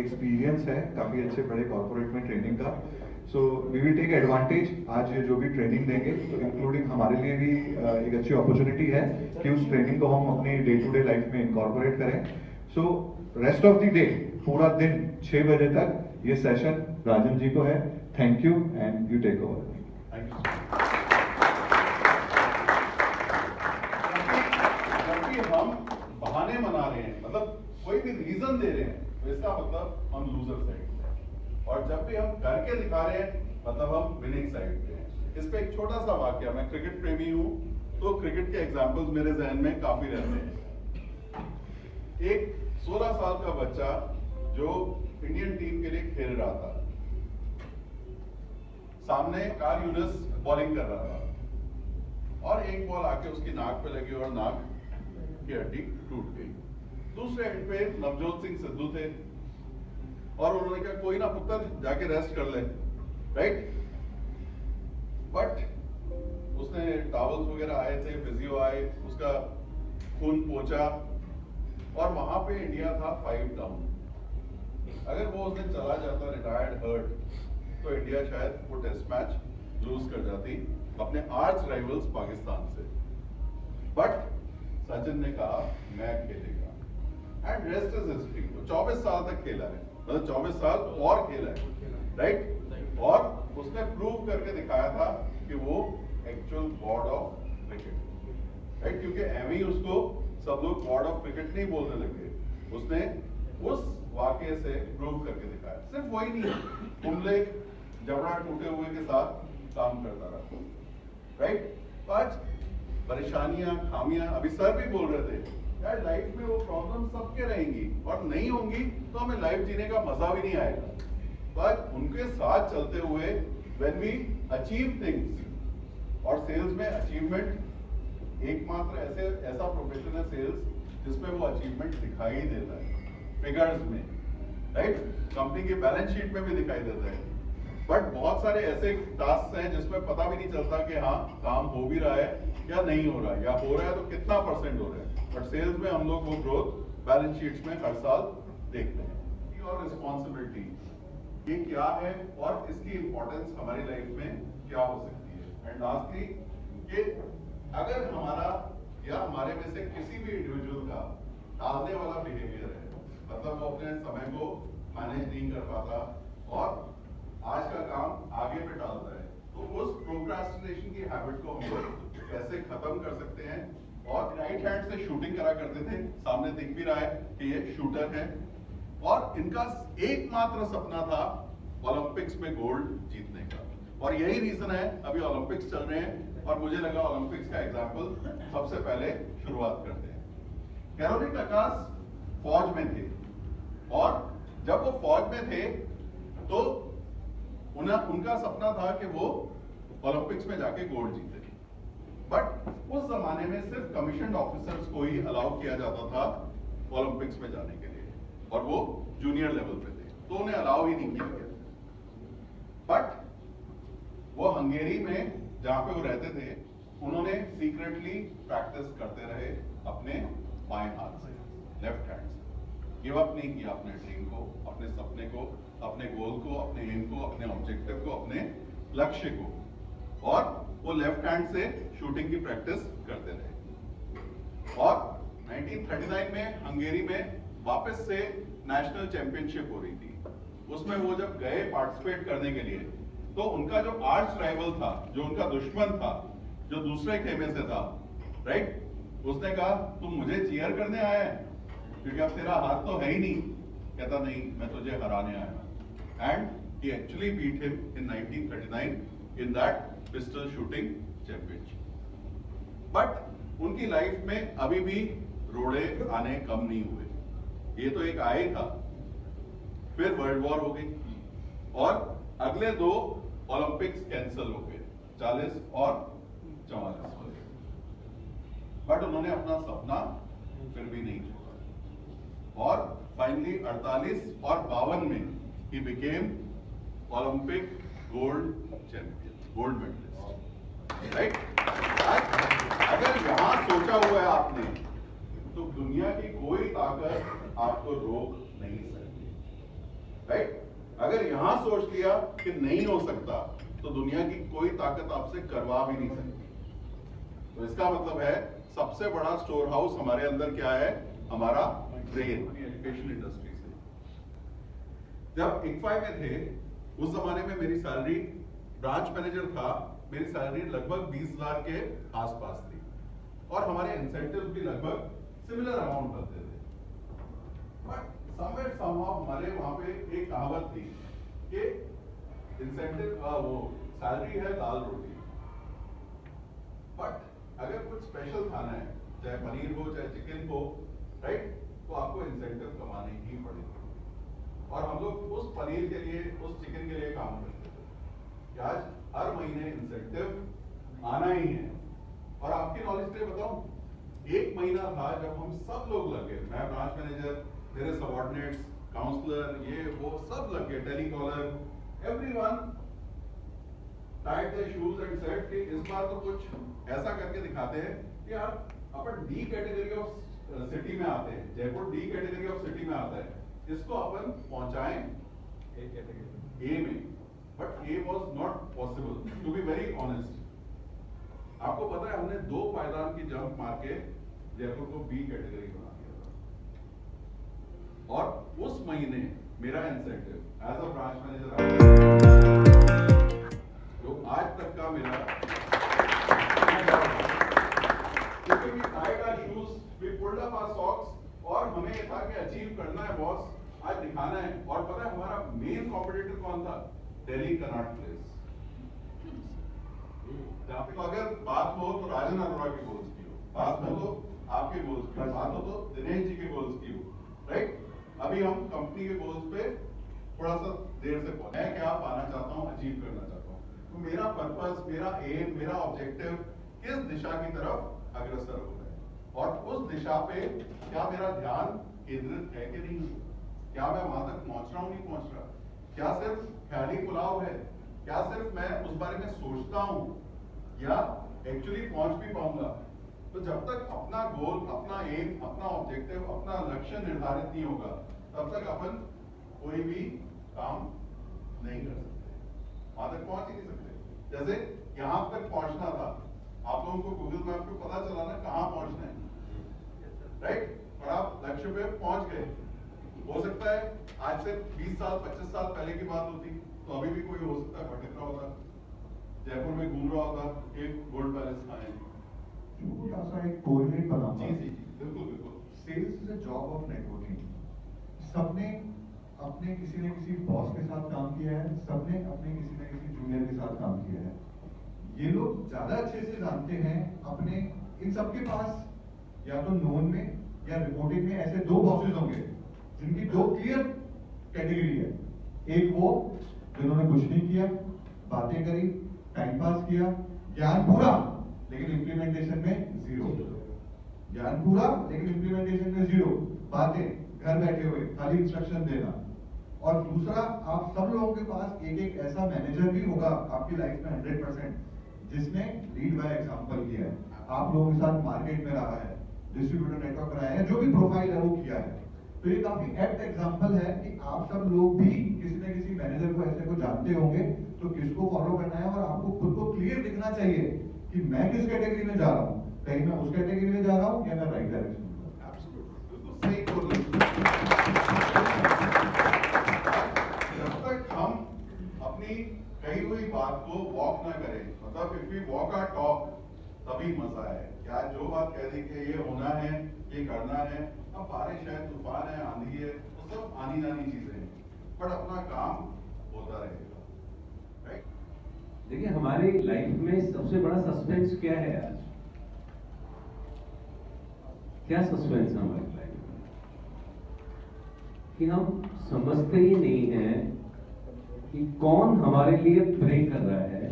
Experience है काफ़ी अच्छे बड़े कॉर्पोरेट में ट्रेनिंग का। So we will take advantage, आज जो भी ट्रेनिंग देंगे तो इंक्लूडिंग हमारे लिए भी एक अच्छी अपॉर्चुनिटी है कि उस ट्रेनिंग को हम अपनी डे टू डे लाइफ में इनकॉर्पोरेट करें। So rest of the day, पूरा दिन 6 बजे तक ये सेशन राजन जी को है। Thank you and you take over. Thank you. जबकि हम बहाने मना रहे हैं, मतलब कोई भी रीजन दे रहे हैं, तो इसका मतलब हम लूजर साइड पे हैं, और जब भी हम करके दिखा रहे हैं मतलब हम विनिंग साइड पे हैं। इस पे एक छोटा सा वाक्य, मैं क्रिकेट प्रेमी हूं तो क्रिकेट के एग्जांपल्स मेरे जहन में काफी रहते हैं। एक 16 साल का बच्चा जो इंडियन टीम के लिए खेल रहा था, सामने कार यूनस बॉलिंग कर रहा था और एक बॉल आके उसकी नाक पे लगी और नाक की हड्डी टूट गई। दूसरे एंड पे नवजोत सिंह सिद्धू थे और उन्होंने कहा कोई ना पुत्र जाके रेस्ट कर ले, राइट। बट उसने टॉवल्स वगैरह आए थे, फिजियो आए, उसका खून पोंछा और वहां पे इंडिया था 5 डाउन। अगर वो उसने चला जाता रिटायर्ड हर्ट तो इंडिया शायद वो टेस्ट मैच लूज कर जाती अपने आर्च राइवल्स पाकिस्तान से। बट सचिन ने कहा मैं खेलेगा एंड रेस्ट इज हिस्ट्री। वो 24 साल तक खेला है, मतलब 24 साल और खेला है, राइट। और उसने प्रूव करके दिखाया था कि वो actual God of cricket, right. क्योंकि एवं ही उसको सब लोग गॉड ऑफ क्रिकेट नहीं बोलने लगे, उसने उस वाकये से प्रूव करके दिखाया। सिर्फ वही नहीं, कुंबले जबड़ा टूटे हुए के साथ काम करता रहा, राइट। आज परेशानियां, खामियां, अभी सर भी बोल रहे थे यार लाइफ में वो प्रॉब्लम सबके रहेंगी और नहीं होंगी तो हमें लाइफ जीने का मजा भी नहीं आएगा। बट उनके साथ चलते हुए व्हेन वी अचीव थिंग्स, और सेल्स में अचीवमेंट एकमात्र ऐसा प्रोफेशन है सेल्स जिसमें वो अचीवमेंट दिखाई देता है फिगर्स में, राइट। कंपनी के बैलेंस शीट में भी दिखाई देता है। बट बहुत सारे ऐसे टास्क हैं जिसमें पता भी नहीं चलता कि हाँ काम हो भी रहा है या नहीं हो रहा है, या हो रहा है तो कितना परसेंट हो रहा है। बट सेल्स में हम लोग वो ग्रोथ बैलेंस शीट्स में हर साल देखते हैं। और रिस्पॉन्सिबिलिटी ये क्या है और इसकी इंपॉर्टेंस हमारी लाइफ में क्या हो सकती है। एंड लास्टली कि अगर हमारा या हमारे में से किसी भी इंडिविजुअल का टालने वाला बिहेवियर है, मतलब वो अपने समय को मैनेज नहीं कर पाता और आज का काम आगे पे टालता है, तो उस प्रोक्रास्टिनेशन की हैबिट को हम लोग कैसे खत्म कर सकते हैं। और राइट हैंड से शूटिंग करा करते थे, सामने दिख भी रहा है कि ये शूटर है, और इनका एकमात्र सपना था ओलंपिक्स में गोल्ड जीतने का। और यही रीजन है अभी ओलंपिक्स चल रहे हैं और मुझे लगा ओलंपिक्स का एग्जाम्पल सबसे पहले शुरुआत करते हैं। कैरोलिन डकास फौज में थे और जब वो फौज में थे तो उनका सपना था कि वो ओलंपिक्स में जाके गोल्ड जीते। बट उस जमाने में सिर्फ कमीशन ऑफिसर्स को ही अलाउ किया जाता था ओलंपिक्स में जाने के लिए, और वो जूनियर लेवल पे थे तो उन्हें अलाउ ही नहीं किया गया। बट वो हंगेरी में जहां पे वो रहते थे उन्होंने सीक्रेटली प्रैक्टिस करते रहे अपने बाएं हाथ से, लेफ्ट हैंड से। गिव अप नहीं किया अपने ड्रीम को, अपने सपने को, अपने गोल को, अपने एम को, अपने ऑब्जेक्टिव को, अपने लक्ष्य को, और वो लेफ्ट हैंड से शूटिंग की प्रैक्टिस करते रहे। और 1939 में हंगेरी में वापस से नेशनल चैंपियनशिप हो रही थी। उसमें वो जब गए पार्टिसिपेट करने के लिए तो उनका जो आर्च राइवल था, जो उनका दुश्मन था, जो दूसरे खेमे से था, राइट, उसने कहा तुम मुझे चीयर करने आया है क्योंकि अब तेरा हाथ तो है ही नहीं। कहता नहीं, मैं तुझे हराने आया हूं। And he actually beat him in 1939 in that pistol shooting championship। But उनकी लाइफ में अभी भी रोड़े आने कम नहीं हुए। ये तो एक आए था, फिर वर्ल्ड वॉर हो गई और अगले 2 ओलंपिक्स कैंसिल हो गए, 40 और 44 वाले। बट उन्होंने अपना सपना फिर भी नहीं छोड़ा और फाइनली 48 और 52 में he became Olympic gold champion, gold medallist, right. अगर यहां सोचा हुआ है आपने तो दुनिया की कोई ताकत आपको रोक नहीं सकती। राइट? अगर यहां सोच लिया कि नहीं हो सकता तो दुनिया की कोई ताकत आपसे करवा भी नहीं सकती। तो इसका मतलब है सबसे बड़ा स्टोर हाउस हमारे अंदर क्या है? हमारा ब्रेन। एजुकेशन इंडस्ट्री से जब इक्फाई में थे उस जमाने में मेरी सैलरी, ब्रांच मैनेजर था, मेरी सैलरी लगभग 20,000 के आसपास थी और हमारे इंसेंटिव भी लगभग सिमिलर अमाउंट बनते थे। बट समवेयर समहाउ हमारे वहां पे एक कहावत थी कि इंसेंटिव वो सैलरी है दाल रोटी, बट अगर कुछ स्पेशल खाना है, चाहे पनीर हो चाहे चिकन हो, राइट, तो आपको इंसेंटिव कमाने ही पड़ेगा। और हम लोग उस पनीर के लिए, उस चिकन के लिए काम करते थे कि आज हर महीने इंसेंटिव आना ही है। और आपकी नॉलेज के लिए बताऊं, एक महीना था जब हम सब लोग लगे, मैं ब्रांच मैनेजर, मेरे सबऑर्डिनेट्स, काउंसलर, ये वो सब लगे, telecaller, everyone tied their shoes and said कि इस बार तो कुछ ऐसा करके दिखाते हैं कि यार अपन डी कैटेगरी ऑफ सिटी में आते हैं, Jaipur D category of city में आता है, इसको अपन पहुंचाएं ए कैटेगरी ए में। But A was not possible, to be very honest. आपको पता है हमने 2 पायदान की जंप मार के जयपुर को बी कैटेगरी बना दिया था। और उस महीने मेरा incentive as a branch manager जो आज तक का मेरा, क्योंकि we tied our shoes, we pulled up our socks और हमें ये था कि अचीव करना है बॉस, आज दिखाना है। और पता है हमारा मेन कॉम्पिटिटर कौन था? Delhi Connaught place. तो अगर बात हो तो राजन अरोड़ा के गोल्स की हो, बात हो तो आपके गोल्स की हो, बात हो तो दिनेश जी के गोल्स की हो, राइट? अभी हम कंपनी के गोल्स पे थोड़ा सा देर से पहुंचे। मैं क्या पाना चाहता हूं, अचीव करना चाहता हूं, तो मेरा पर्पस, मेरा एम, मेरा ऑब्जेक्टिव किस दिशा की तरफ अग्रसर हो रहा है और उस दिशा पे क्या मेरा ध्यान केंद्रित है कि नहीं, क्या मैं वहां तक पहुंच रहा हूं, नहीं पहुंच रहा, क्या सिर्फ ख्याली पुलाव है, क्या सिर्फ मैं उस बारे में सोचता हूं या एक्चुअली पहुंच भी पाऊंगा। तो जब तक अपना गोल, अपना एम, अपना ऑब्जेक्टिव, अपना लक्ष्य निर्धारित नहीं होगा, तब तक अपन कोई भी काम नहीं कर सकते, वहां तक पहुंच ही नहीं सकते। जैसे यहां तक पहुंचना था, आप लोगों को गूगल मैप पे पता चला ना कहां पहुंचना है, राइट? और आप लक्ष्य पे पहुंच गए। हो सकता है आज से 20 साल 25 साल पहले की बात होती तो अभी भी कोई हो सकता है भटक रहा होता, जयपुर में घूम रहा होता, एक गोल्ड पैलेस खाए। छोटा सा एक कोरिलेट बनाऊंगा। जी जी जी, बिल्कुल बिल्कुल। Sales is a job of networking. सबने अपने किसी न किसी बॉस के साथ काम किया है, सबने अपने किसी न किसी जूनियर के साथ काम किया है। ये लोग ज्यादा अच्छे से जानते हैं अपने, इन सबके पास या तो नोन में या रिपोर्टिंग में ऐसे 2 बॉसेस होंगे जिनकी 2 क्लियर कैटेगरी है। एक वो जिन्होंने कुछ नहीं किया, बातें करी, टाइम पास किया, ज्ञान पूरा लेकिन इंप्लीमेंटेशन में 0, ज्ञान पूरा लेकिन इंप्लीमेंटेशन में 0, बातें घर बैठे हुए खाली इंस्ट्रक्शन देना। और दूसरा, आप सब लोगों के पास एक ऐसा मैनेजर भी होगा आपकी लाइफ में 100% जिसने लीड बाय एग्जांपल किया है, आप लोगों के साथ मार्केट में रहा है, डिस्ट्रीब्यूटर नेटवर्क बनाया है, जो भी प्रोफाइल है वो किया है। तो ये काफी एप्ट एग्जांपल है कि आप सब लोग भी किसी न किसी मैनेजर को ऐसे को जानते होंगे, तो किसको फॉलो करना है और आपको खुद को क्लियर दिखना चाहिए कि मैं किस कैटेगरी में जा रहा हूँ, कहीं मैं उस कैटेगरी में जा रहा हूँ या मैं राइट डायरेक्शन में जा रहा हूँ। सही बोल। जब तक हम अपनी कही हुई बात को वॉक ना करें, मतलब if we walk our talk, तभी मजा है। क्या जो बात कह दी कि ये होना है, ये करना है, अब बारिश है, तूफान है, आंधी है, तो सब आनी जानी चीजें हैं, बट अपना काम होता रहेगा, राइट? देखिए हमारी लाइफ में सबसे बड़ा सस्पेंस क्या है आज? क्या सस्पेंस है हमारी लाइफ में कि हम समझते ही नहीं हैं कि कौन हमारे लिए प्रे कर रहा है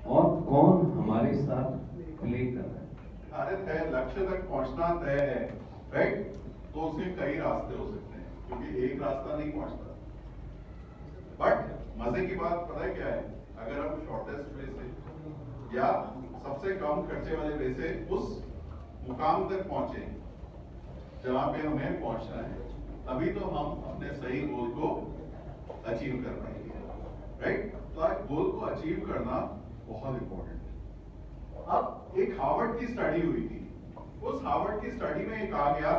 और कौन हमारे साथ प्ले कर रहा है। निर्धारित है, लक्ष्य तक पहुंचना तय है, राइट? तो उसके कई रास्ते हो सकते हैं, क्योंकि एक रास्ता नहीं पहुंचता। बट मजे की बात पता है क्या है? अगर हम शॉर्टेस्ट वे से या सबसे कम खर्चे वाले वे से उस मुकाम तक पहुंचे जहां पे हमें पहुंचना है, अभी तो हम अपने सही गोल को अचीव कर पाएंगे, राइट? तो आज गोल को अचीव करना बहुत इंपॉर्टेंट है। अब एक हार्वर्ड की स्टडी हुई थी, उस हार्वर्ड की स्टडी में ये कहा गया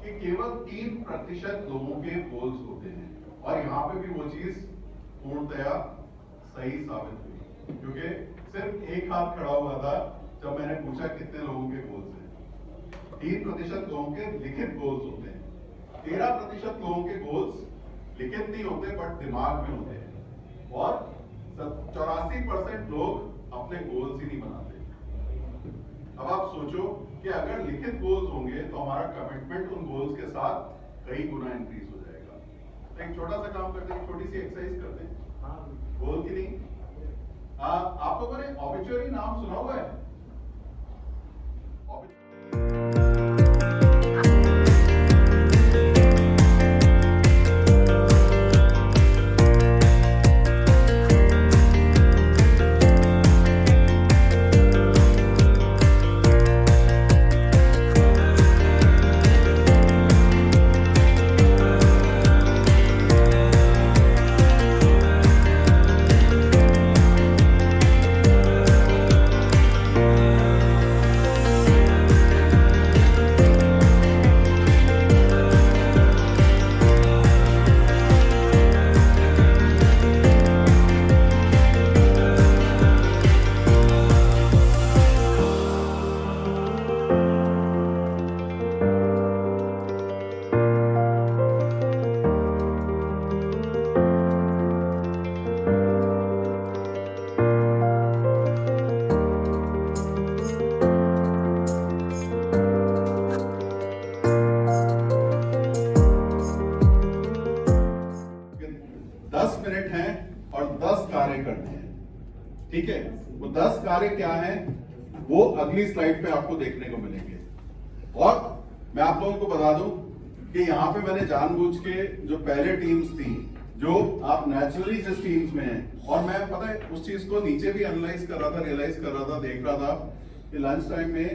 कि केवल 3% लोगों के गोल्स होते हैं, और यहाँ पे भी वो चीज पूर्णतया सही साबित हुई, क्योंकि सिर्फ एक हाथ खड़ा हुआ था जब मैंने पूछा कितने लोगों के गोल्स हैं। 3% लोगों के लिखित गोल्स होते हैं, 13% लोगों के गोल्स लिखित नहीं होते बट दिमाग में होते हैं, और 84% लोग अपने गोल्स ही नहीं बनाते। अब आप सोचो कि अगर लिखित गोल्स होंगे तो हमारा कमिटमेंट उन गोल्स के साथ कई गुना इंक्रीज हो जाएगा। एक छोटा सा काम करते हैं, छोटी सी एक्सरसाइज करते हैं, गोल की नहीं। आप लोगों ने ऑबिचुअरी नाम सुना हुआ है? ठीक है, वो 10 कार्य क्या हैं वो अगली स्लाइड पे आपको देखने को मिलेंगे। और मैं आप लोगों को बता दूं कि यहाँ पे मैंने जानबूझ के जो पहले टीम्स थी, जो आप नेचुरली जिस टीम्स में हैं, और मैं पता है उस चीज को नीचे भी एनालाइज कर रहा था, रियलाइज कर रहा था, देख रहा था कि लंच टाइम में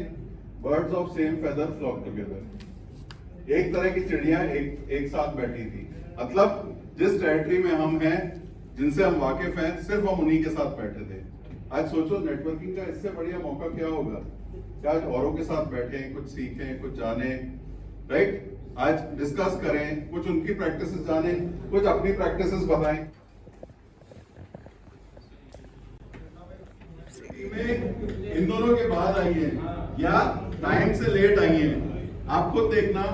birds of same feather flock together, एक तरह की चिड़िया एक साथ बैठी थी। मतलब जिस टेरिटरी में हम हैं, जिनसे हम वाकिफ हैं, सिर्फ हम उन्हीं के साथ बैठे थे। आज सोचो नेटवर्किंग का इससे बढ़िया मौका क्या होगा कि आज औरों के साथ बैठें, कुछ सीखें, कुछ जाने, राइट? आज डिस्कस करें, कुछ उनकी प्रैक्टिसेस जाने, कुछ अपनी प्रैक्टिसेस बताएं। इन दोनों के बाद आई है या टाइम से लेट आई है, आप खुद देखना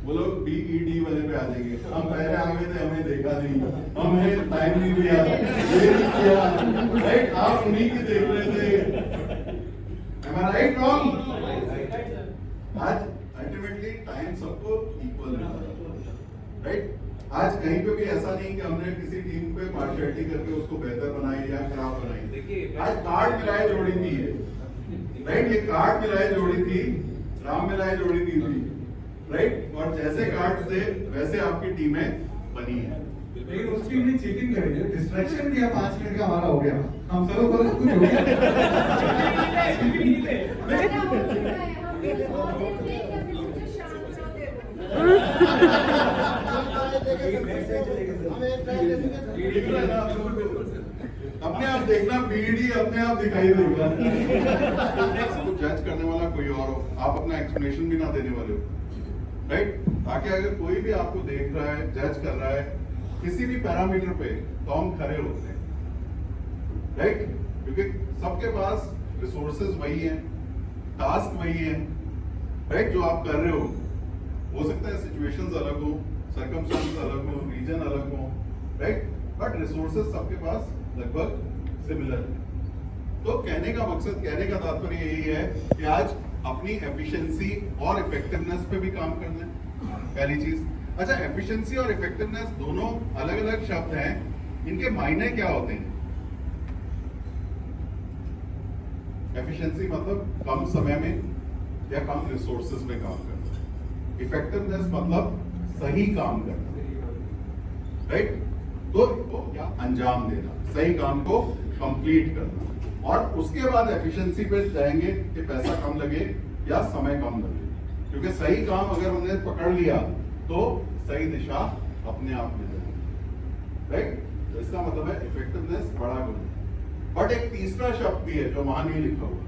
वो लोग BED वाले पे आ जाएंगे। हम पहले आ गए थे, हमें देखा नहीं, हमें टाइम नहीं दिया, ये नहीं किया, राइट? आप उन्हीं की देख रहे थे। Am I right, wrong? आज अल्टीमेटली टाइम सबको इक्वल मिला, राइट? आज कहीं पे भी ऐसा नहीं कि हमने किसी टीम पे पार्शियलिटी करके उसको बेहतर बनाई या खराब बनाई। आज कार्ड मिलाए जोड़ी थी, राइट? ये कार्ड मिलाए जोड़ी थी, राम मिलाए जोड़ी दी थी, राइट? और जैसे कार्ड थे वैसे आपकी टीमें बनी है। लेकिन उस टीम ने चीटिंग करी है, डिस्ट्रैक्शन किया, 5 मिनट का हमारा हो गया, हम सब बोला कुछ हो गया। अपने आप देखना, BED अपने आप दिखाई देगा। जज करने वाला कोई और हो, आप अपना एक्सप्लेनेशन भी ना देने वाले हो, राइट? ताकि अगर कोई भी आपको देख रहा है, जज कर रहा है किसी भी पैरामीटर पे, तो हम खड़े होते हैं, राइट? क्योंकि सबके पास रिसोर्सेज वही हैं, टास्क वही है, राइट? जो आप कर रहे हो सकता है सिचुएशंस अलग हो, सर्कमस्टेंसेस अलग हो, रीजन अलग हो, राइट? बट रिसोर्सेज सबके पास लगभग सिमिलर है। तो कहने का मकसद, कहने का तात्पर्य यही है कि आज अपनी एफिशिएंसी और इफेक्टिवनेस पे भी काम करना है, पहली चीज। अच्छा, एफिशिएंसी और इफेक्टिवनेस दोनों अलग अलग शब्द हैं, इनके मायने क्या होते हैं? एफिशिएंसी मतलब कम समय में या कम रिसोर्सेज में काम करना, इफेक्टिवनेस मतलब सही काम करना, राइट? तो या अंजाम देना, सही काम को कंप्लीट करना। और उसके बाद एफिशिएंसी पे जाएंगे कि पैसा कम लगे या समय कम लगे, क्योंकि सही काम अगर हमने पकड़ लिया तो सही दिशा अपने आप मिल जाएगी, राइट? तो इसका मतलब है इफेक्टिवनेस बड़ा गुण। बट एक तीसरा शब्द भी है जो वहां नहीं लिखा हुआ,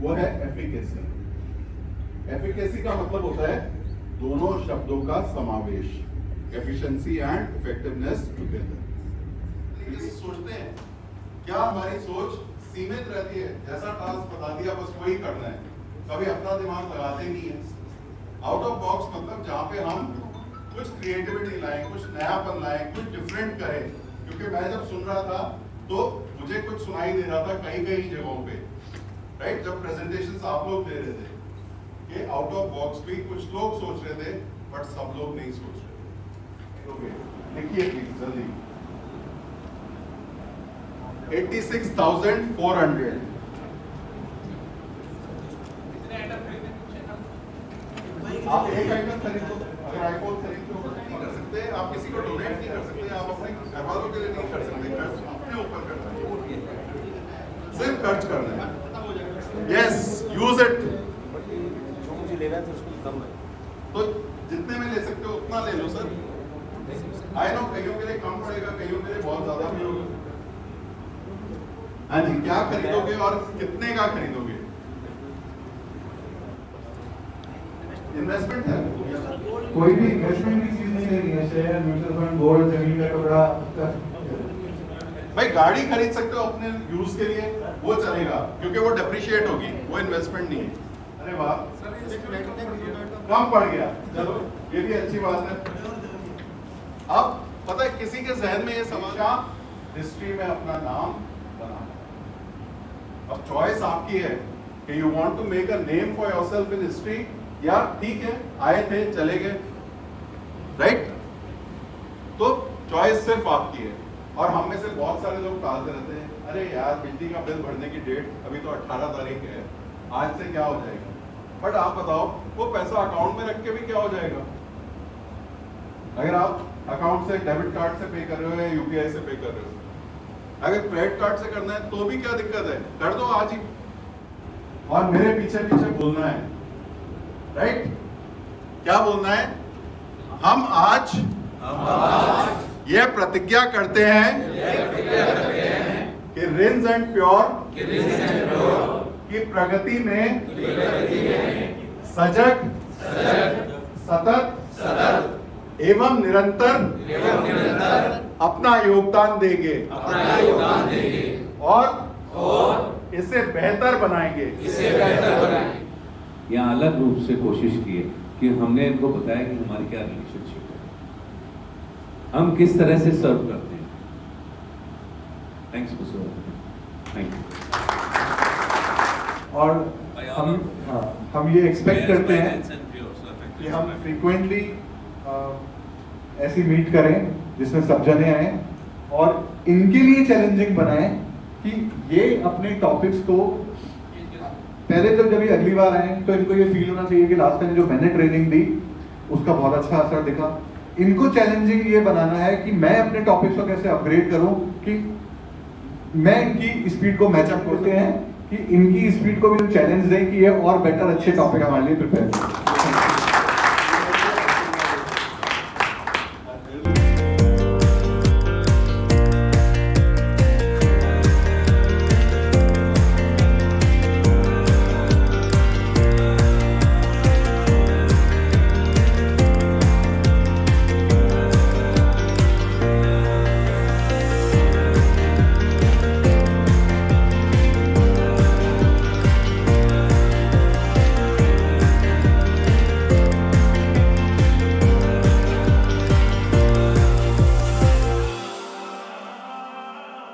वो है एफिकेसी। एफिकेसी का मतलब होता है दोनों शब्दों का समावेश, एफिशिएंसी एंड इफेक्टिवनेस टुगेदर। जैसे सोचते हैं, क्या हमारी सोच सीमित रहती है? जैसा टास्क बता दिया बस वही करना है, कभी अपना दिमाग लगाते नहीं है। आउट ऑफ बॉक्स मतलब जहां पे हम कुछ क्रिएटिविटी लाएं, कुछ नयापन लाएं, कुछ डिफरेंट करें। क्योंकि मैं जब सुन रहा था तो मुझे कुछ सुनाई दे रहा था कई कई जगहों पे, राइट? जब प्रेजेंटेशंस आप लोग दे रहे थे कि आउट ऑफ बॉक्स भी कुछ लोग सोच रहे थे, बट सब लोग नहीं सोच रहे थे। देखिए प्लीज जल्दी। 86,400। आप एक आइटम खरीद लो, अगर आईफोन खरीद लो नहीं कर सकते, आप किसी को डोनेट नहीं कर सकते, आप अपने घर वालों के लिए नहीं कर सकते, खर्च अपने ऊपर करना है, सिर्फ खर्च करना है। Yes, use it. जो मुझे लेना है उसमें कम है, तो जितने में ले सकते हो उतना ले लो सर। आई नो कईयों के लिए कम पड़ेगा, कईयों के लिए बहुत ज्यादा भी होगा। हाँ जी, क्या खरीदोगे और कितने का खरीदोगे? इन्वेस्टमेंट है, कोई भी इन्वेस्टमेंट की चीज नहीं लेनी है, शेयर, म्यूचुअल फंड, गोल्ड, जमीन का टुकड़ा। भाई गाड़ी खरीद सकते हो अपने यूज के लिए, वो चलेगा क्योंकि वो डेप्रिशिएट होगी, वो इन्वेस्टमेंट नहीं है। अरे वाह, कम पड़ गया, चलो ये भी अच्छी बात है। अब पता है किसी के जहन में ये सवाल, हिस्ट्री में अपना नाम बनाना। अब चॉइस आपकी है कि you want to make a name for yourself in history, या ठीक है आए थे चले गए, राइट? तो चॉइस सिर्फ आपकी है। और हम में से बहुत सारे लोग टालते रहते हैं, अरे यार बिजली का बिल भरने की डेट अभी तो 18 तारीख है, आज से क्या हो जाएगा? बट आप बताओ, वो पैसा अकाउंट में रख के भी क्या हो जाएगा? अगर आप अकाउंट से, डेबिट कार्ड से पे कर रहे हो या यूपीआई से पे कर रहे हो, अगर क्रेडिट कार्ड से करना है तो भी क्या दिक्कत है, कर दो आज ही, और मेरे पीछे पीछे बोलना है, राइट? क्या बोलना है? हम आज यह प्रतिज्ञा करते हैं कि रिन्स एंड प्योर की प्रगति में सजग, सतत एवं निरंतर अपना योगदान देंगे और इसे बेहतर बनाएंगे। यहाँ अलग रूप से कोशिश की है कि हमने इनको बताया कि हमारी क्या रिलेशनशिप है, हम किस तरह से सर्व करते हैं। Thanks for serve, thank you. और हम ये एक्सपेक्ट करते हैं कि हम फ्रीक्वेंटली ऐसी मीट करें जिसमें सब जने आए और इनके लिए चैलेंजिंग बनाएं कि ये अपने टॉपिक्स को पहले तो जब ये अगली बार आए तो इनको ये फील होना चाहिए कि लास्ट टाइम जो मैंने ट्रेनिंग दी उसका बहुत अच्छा असर दिखा। इनको चैलेंजिंग ये बनाना है कि मैं अपने टॉपिक्स को कैसे अपग्रेड करूं कि मैं इनकी स्पीड को मैचअप करते हैं, कि इनकी स्पीड को भी चैलेंज दें कि ये और बेटर अच्छे टॉपिक हमारे लिए प्रिपेयर करें।